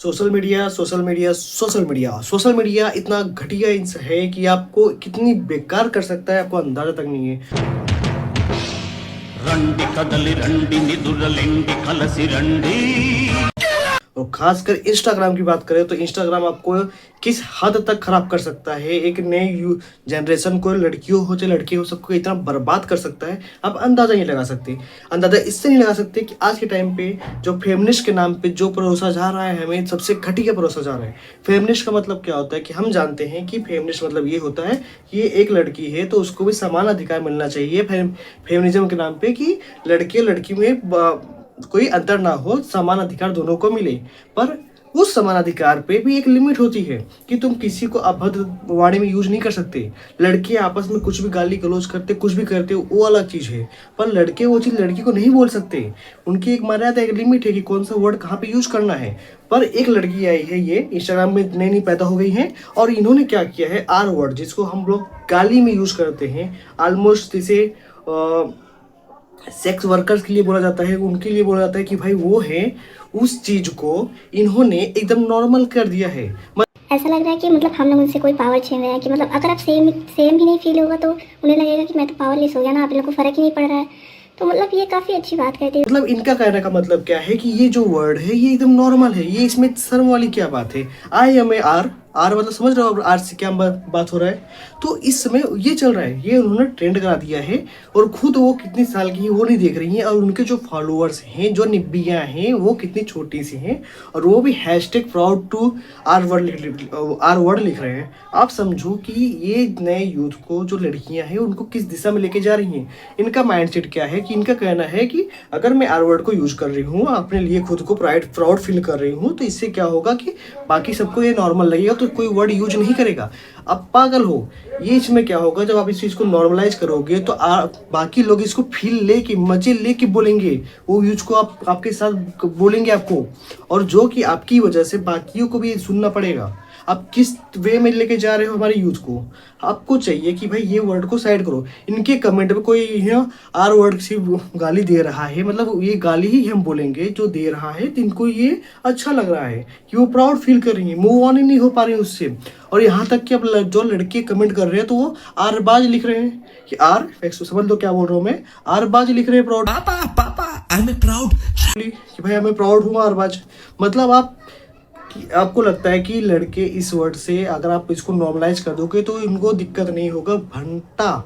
Social media social media social media social media इतना घटिया है कि आपको कितनी बेकार कर सकता है, आपको अंदाजा तक नहीं है। రండి కదలి రండి నిదురలిండి కలసి రండి और खासकर इंस्टाग्राम की बात करें तो इंस्टाग्राम आपको किस हद तक खराब कर सकता है, एक नए जनरेशन को, लड़कियों हो चाहे लड़के हो, सबको इतना बर्बाद कर सकता है आप अंदाज़ा नहीं लगा सकते। अंदाज़ा इससे नहीं लगा सकते कि आज के टाइम पे जो फेमिनिस्ट के नाम पे जो परोसा जा रहा है, हमें सबसे घटिया परोसा जा रहा है। फेमिनिस्ट का मतलब क्या होता है कि हम जानते हैं कि फेमिनिस्ट मतलब ये होता है कि ये एक लड़की है तो उसको भी समान अधिकार मिलना चाहिए फेमिनिज्म के नाम पे, कि लड़के लड़की में कोई अंतर ना हो, समान अधिकार दोनों को मिले। पर उस समान अधिकार पे भी एक लिमिट होती है कि तुम किसी को अभद्र वाणी में यूज नहीं कर सकते। लड़के आपस में कुछ भी गाली गलौज करते, कुछ भी करते, वो अलग चीज़ है, पर लड़के वो चीज़ लड़की को नहीं बोल सकते। उनकी एक मर्यादा, एक लिमिट है कि कौन सा वर्ड कहाँ पे यूज करना है। पर एक लड़की आई है, ये इंस्टाग्राम में नई नई पैदा हो गई है, और इन्होंने क्या किया है, आर वर्ड, जिसको हम लोग गाली में यूज करते हैं, ऑलमोस्ट इसे सेक्स वर्कर्स के लिए बोला जाता है, उनके लिए बोला जाता है कि भाई वो है, उस चीज को इन्होंने एकदम नॉर्मल कर दिया है। ऐसा लग रहा है कि मतलब हम लोग उनसे कोई पावर छीन रहे हैं कि मतलब अगर आप सेम भी नहीं फील होगा तो उन्हें लगेगा कि मैं तो पावरलेस हो गया ना, आप लोगों को फर्क ही नहीं पड़ रहा है। तो मतलब ये काफ़ी अच्छी बात कहती है। मतलब इनका कहने का मतलब क्या है कि ये जो वर्ड है ये एकदम नॉर्मल है, ये इसमें शर्म वाली क्या बात है। I am a R, R मतलब समझ रहे हो आर से क्या बात हो रहा है। तो इस समय ये चल रहा है, ये उन्होंने ट्रेंड करा दिया है, और खुद वो कितनी साल की है वो नहीं देख रही हैं, और उनके जो फॉलोअर्स हैं, जो निब्बियाँ हैं, वो कितनी छोटी सी हैं, और वो भी hashtag proud to R word लिख रहे हैं। आप समझो कि ये नए यूथ को, जो लड़कियां हैं, उनको किस दिशा में लेके जा रही हैं। इनका माइंडसेट क्या है कि इनका कहना है कि अगर मैं आर वर्ड को यूज कर रही हूँ, अपने लिए खुद को प्राउड फील कर रही हूँ, तो इससे क्या होगा कि बाकी सबको ये नॉर्मल लगेगा, तो कोई वर्ड यूज नहीं करेगा। अब पागल हो, ये इसमें क्या होगा, जब आप इस चीज़ को नॉर्मलाइज करोगे तो बाकी लोग इसको फील लेके, मजे लेके बोलेंगे, वो यूज को आपके साथ बोलेंगे आपको, और जो कि आपकी वजह से बाकियों को भी सुनना पड़ेगा। आप किस वे में लेके जा रहे हो हमारे यूथ को। आपको चाहिए कि भाई ये वर्ड को साइड करो। इनके कमेंट में कोई आर वर्ड से गाली दे रहा है, मतलब ये गाली ही हम बोलेंगे जो दे रहा है, तो इनको ये अच्छा लग रहा है कि वो प्राउड फील कर रही है, मूव ऑन ही नहीं हो पा रही उससे। और यहाँ तक कि अब जो लड़के कमेंट कर रहे हैं तो वो आरबाज लिख रहे हैं कि आर, समझ लो क्या बोल रहा हूँ मैं, आरबाज लिख रहे हैं प्राउड, పాపా ఐఎమ్ प्राउड कि भाई मैं प्राउड हूँ आरबाज। मतलब आपको लगता है कि लड़के इस वर्ड से अगर आप इसको नॉर्मलाइज कर दोगे तो इनको दिक्कत नहीं होगा, घंटा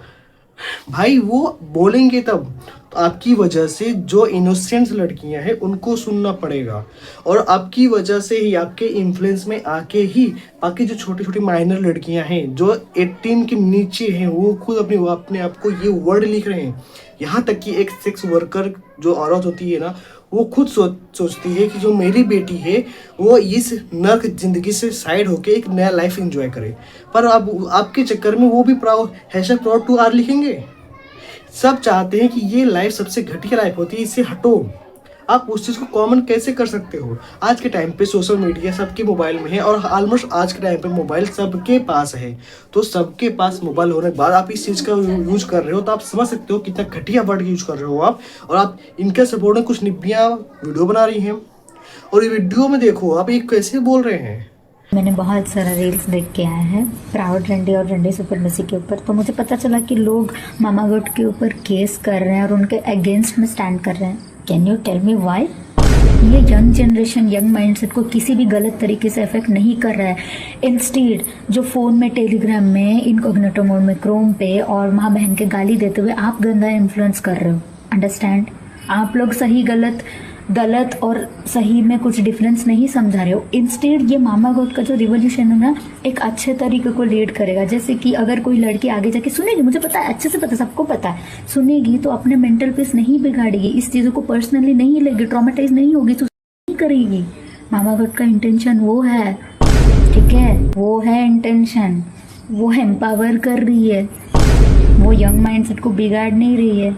भाई वो बोलेंगे तब। तो आपकी वजह से जो इनोसेंट लड़कियां हैं उनको सुनना पड़ेगा, और आपकी वजह से ही, आपके इन्फ्लुएंस में आके ही बाकी जो छोटी छोटी माइनर लड़कियां हैं जो 18 के नीचे हैं, वो खुद अपने आप को ये वर्ड लिख रहे हैं। यहाँ तक कि एक सेक्स वर्कर जो औरत होती है ना, वो खुद सोचती है कि जो मेरी बेटी है वो इस नर्क जिंदगी से साइड होके एक नया लाइफ एंजॉय करे। पर अब आपके चक्कर में वो भी प्राउड टू आर लिखेंगे। सब चाहते हैं कि ये लाइफ सबसे घटिया लाइफ होती है, इससे हटो। आप उस चीज़ को कॉमन कैसे कर सकते हो। आज के टाइम पे सोशल मीडिया सबके मोबाइल में है, और ऑलमोस्ट आज के टाइम पे मोबाइल सबके पास है। तो सबके पास मोबाइल होने के बाद आप इस चीज़ का यूज कर रहे हो, तो आप समझ सकते हो कितना घटिया वर्ड यूज कर रहे हो आप। और आप इनके सपोर्ट में कुछ निब्बियाँ वीडियो बना रही हैं, और ये वीडियो में देखो आप ये कैसे बोल रहे हैं। मैंने बहुत सारा रील्स देख के आया है प्राउड रंडी और रंडी सुपरमेसी के ऊपर, तो मुझे पता चला कि लोग मामा गुट के ऊपर केस कर रहे हैं और उनके अगेंस्ट में स्टैंड कर रहे हैं। Can you tell me why? ये यंग जनरेशन, यंग माइंडसेट को किसी भी गलत तरीके से अफेक्ट नहीं कर रहा है। इंस्टेड जो फोन में, टेलीग्राम में, इनकॉग्निटो मोड में, क्रोम पे और माँ बहन के गाली देते हुए आप गंदा इन्फ्लुएंस कर रहे हो। अंडरस्टैंड? आप लोग सही गलत और सही में कुछ डिफरेंस नहीं समझा रहे हो। इंस्टेड ये मामा गोट का जो रिवोल्यूशन है ना, एक अच्छे तरीके को लीड करेगा। जैसे कि अगर कोई लड़की आगे जाके सुनेगी, मुझे पता है, अच्छे से पता, सबको पता है, सुनेगी तो अपने मेंटल पीस नहीं बिगाड़ेगी, इस चीज़ों को पर्सनली नहीं लेगी, ट्रॉमेटाइज नहीं होगी, तो नहीं करेगी। मामा गोट का इंटेंशन वो है, ठीक है, वो है इंटेंशन, वो एम्पावर कर रही है, वो यंग माइंडसेट को बिगाड़ नहीं रही है।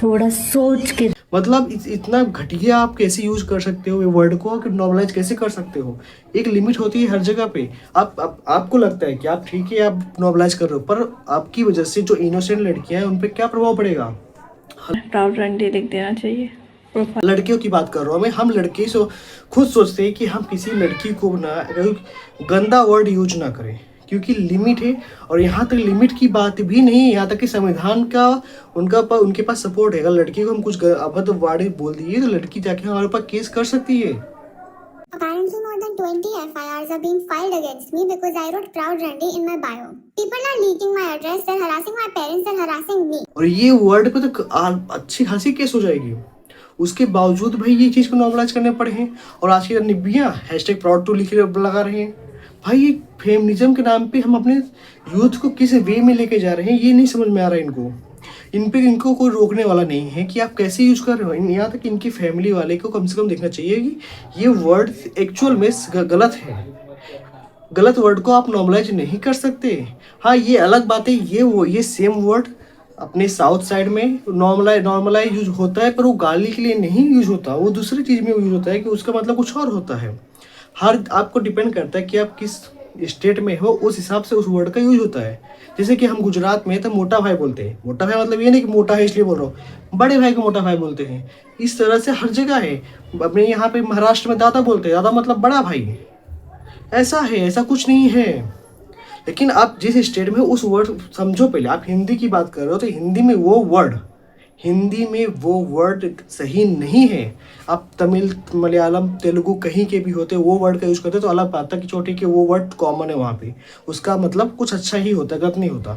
थोड़ा सोच के, मतलब इतना घटिया आप कैसे यूज कर सकते हो ये वर्ड को, नॉर्मलाइज कैसे कर सकते हो। एक लिमिट होती है हर जगह पे। आपको लगता है कि आप ठीक है, आप नॉर्मलाइज कर रहे हो, पर आपकी वजह से जो इनोसेंट लड़कियां हैं उन पे क्या प्रभाव पड़ेगा। प्राउड रंडी लिख देना चाहिए। लड़कियों की बात कर रहा हूँ मैं। हम लड़के खुद सोचते हैं कि हम किसी लड़की को ना गंदा वर्ड यूज ना करें, क्योंकि लिमिट है। और यहाँ तक लिमिट की बात भी नहीं है, यहाँ तक कि संविधान का उनके पास सपोर्ट है। अगर लड़की को हम कुछ अभद्र वर्ड बोल दिए तो लड़की जाके हमारे पास केस कर सकती है। Apparently, more than 20 FIRs are being filed against me because I wrote Proud Randy in my bio. People are leaking my address, they're harassing my parents, they're harassing me. और ये वर्ड पे तो अच्छी खासी case हो जाएगी। उसके बावजूद भाई ये चीज़ को नॉर्मलाइज करने पड़े हैं। और आज की निबिया #proud2 लिख लगा रहे हैं। भाई ये फेमिनिज्म के नाम पे हम अपने यूथ को किस वे में लेके जा रहे हैं, ये नहीं समझ में आ रहा है इनको। इनको कोई रोकने वाला नहीं है कि आप कैसे यूज कर रहे हो। यहाँ तक इनकी फैमिली वाले को कम से कम देखना चाहिए कि ये वर्ड एक्चुअल में गलत है। गलत वर्ड को आप नॉर्मलाइज नहीं कर सकते। हाँ, ये अलग बात है, ये सेम वर्ड अपने साउथ साइड में नॉर्मलाइज यूज होता है, पर वो गाली के लिए नहीं यूज होता, वो दूसरी चीज़ में यूज होता है कि उसका मतलब कुछ और होता है। हर आपको डिपेंड करता है कि आप किस स्टेट में हो, उस हिसाब से उस वर्ड का यूज होता है। जैसे कि हम गुजरात में तो मोटा भाई बोलते हैं। मोटा भाई मतलब ये नहीं कि मोटा है इसलिए बोल रहा हूँ, बड़े भाई को मोटा भाई बोलते हैं। इस तरह से हर जगह है। अपने यहाँ पे महाराष्ट्र में दादा बोलते हैं, दादा मतलब बड़ा भाई। ऐसा है, ऐसा कुछ नहीं है। लेकिन आप जिस स्टेट में उस वर्ड समझो, पहले आप हिंदी की बात कर रहे हो तो हिंदी में वो वर्ड सही नहीं है। आप तमिल, मलयालम, तेलुगु कहीं के भी होते वो वर्ड का यूज़ करते तो अलग बात है कि छोटी कि वो वर्ड कॉमन है वहाँ पे, उसका मतलब कुछ अच्छा ही होता है, गलत नहीं होता।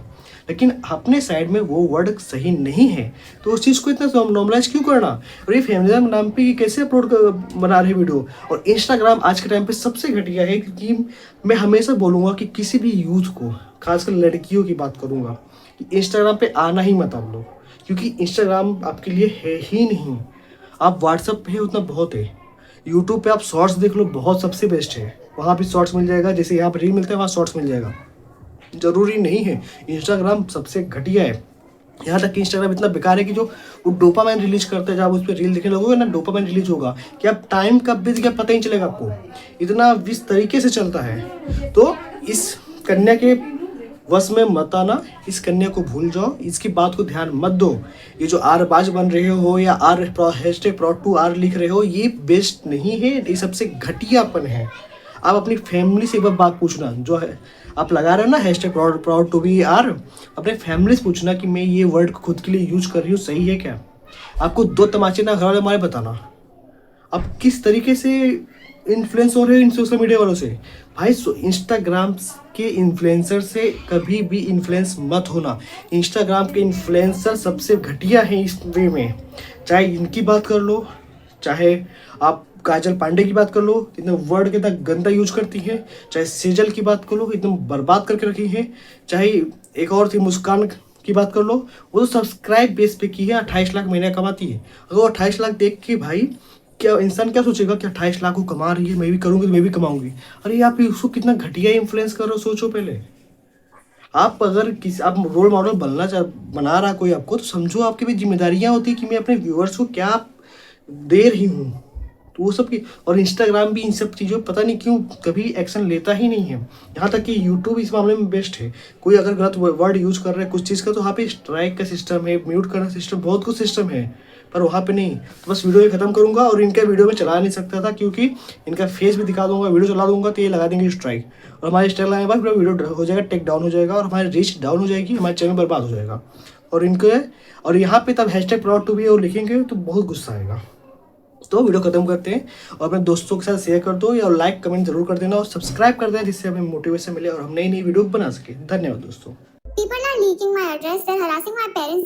लेकिन अपने साइड में वो वर्ड सही नहीं है, तो उस चीज़ को इतना नॉर्मलाइज क्यों करना। और ये फेमिनिज्म नाम पे ये कैसे बना रहे वीडियो। और इंस्टाग्राम आज के टाइम पे सबसे घटिया है, क्योंकि मैं हमेशा बोलूँगा कि किसी भी यूथ को, खासकर लड़कियों की बात करूँगा, कि इंस्टाग्राम पे आना ही मत आप लोग, क्योंकि इंस्टाग्राम आपके लिए है ही नहीं। आप व्हाट्सएप पे है उतना बहुत है। यूट्यूब पे आप शॉर्ट्स देख लो, बहुत सबसे बेस्ट है, वहाँ भी शॉर्ट्स मिल जाएगा। जैसे यहाँ पर रील मिलता है वहाँ शॉर्ट्स मिल जाएगा। ज़रूरी नहीं है, इंस्टाग्राम सबसे घटिया है। यहाँ तक कि इंस्टाग्राम इतना बेकार है कि जो वो डोपामाइन रिलीज करता है, जब आप उस पर रील देखने लगोगे ना, डोपामाइन रिलीज होगा कि आप टाइम कब बीत गया पता ही नहीं चलेगा आपको। इतना इस तरीके से चलता है। तो इस कन्या के वश में मत आना, इस कन्या को भूल जाओ, इसकी बात को ध्यान मत दो। ये जो आरबाज बन रहे हो या #proud2 लिख रहे हो, ये बेस्ट नहीं है, ये सबसे घटियापन है। आप अपनी फैमिली से एक बार बात पूछना, जो है आप लगा रहे हो ना #proud2 अपने फैमिली से पूछना कि मैं ये वर्ड खुद के लिए यूज कर रही हूँ, सही है क्या। आपको 2 तमाचे ना घर वाले हमारे बताना आप किस तरीके से इन्फ्लुएंस हो रहे हो इन सोशल मीडिया वालों से। भाई इंस्टाग्राम के इन्फ्लुएंसर से कभी भी इन्फ्लुएंस मत होना। इंस्टाग्राम के इन्फ्लुएंसर सबसे घटिया हैं इस वे में। चाहे इनकी बात कर लो, चाहे आप काजल पांडे की बात कर लो, इतना वर्ड कितना गंदा यूज करती है। चाहे सेजल की बात कर लो, एकदम बर्बाद करके रखी है। चाहे एक और थी मुस्कान की बात कर लो, वो तो सब्सक्राइब बेस पे की है, 28 लाख महीने कमाती है। अगर वो 28 लाख देख के भाई क्या इंसान क्या सोचेगा कि 28 लाख को कमा रही है, मैं भी करूँगी तो मैं भी कमाऊंगी। अरे आप उसको कितना घटिया इन्फ्लुएंस कर रहे हो, सोचो पहले। आप अगर आप रोल मॉडल बना रहा कोई आपको, तो समझो आपकी भी जिम्मेदारियाँ होती है कि मैं अपने व्यूअर्स को क्या दे रही हूँ। तो वो सब की, और इंस्टाग्राम भी इन सब चीज़ों पता नहीं क्यों कभी एक्शन लेता ही नहीं है। यहाँ तक कि यूट्यूब इस मामले में बेस्ट है। कोई अगर गलत वर्ड यूज कर रहा है कुछ चीज़ का, तो वहाँ पे स्ट्राइक का सिस्टम है, म्यूट करना सिस्टम, बहुत कुछ सिस्टम है, पर वहाँ पे नहीं। तो बस वीडियो ख़त्म करूँगा, और इनका वीडियो में चला नहीं सकता था क्योंकि इनका फेस भी दिखा दूंगा, वीडियो चला दूंगा तो ये लगा देंगे स्ट्राइक, और हमारे स्ट्राइक लगाने के बाद पूरा वीडियो हो जाएगा, टेक डाउन हो जाएगा, और हमारी रीच डाउन हो जाएगी, हमारे चैनल बर्बाद हो जाएगा। और यहाँ पे तब #proud2 भी और लिखेंगे तो बहुत गुस्सा आएगा। तो वीडियो खत्म करते हैं, और अपने दोस्तों के साथ शेयर कर दो, या लाइक कमेंट जरूर कर देना, और सब्सक्राइब कर देना, जिससे हमें मोटिवेशन मिले और हम नई वीडियो बना सके। धन्यवाद दोस्तों। People are leaking my address, they're harassing my parents.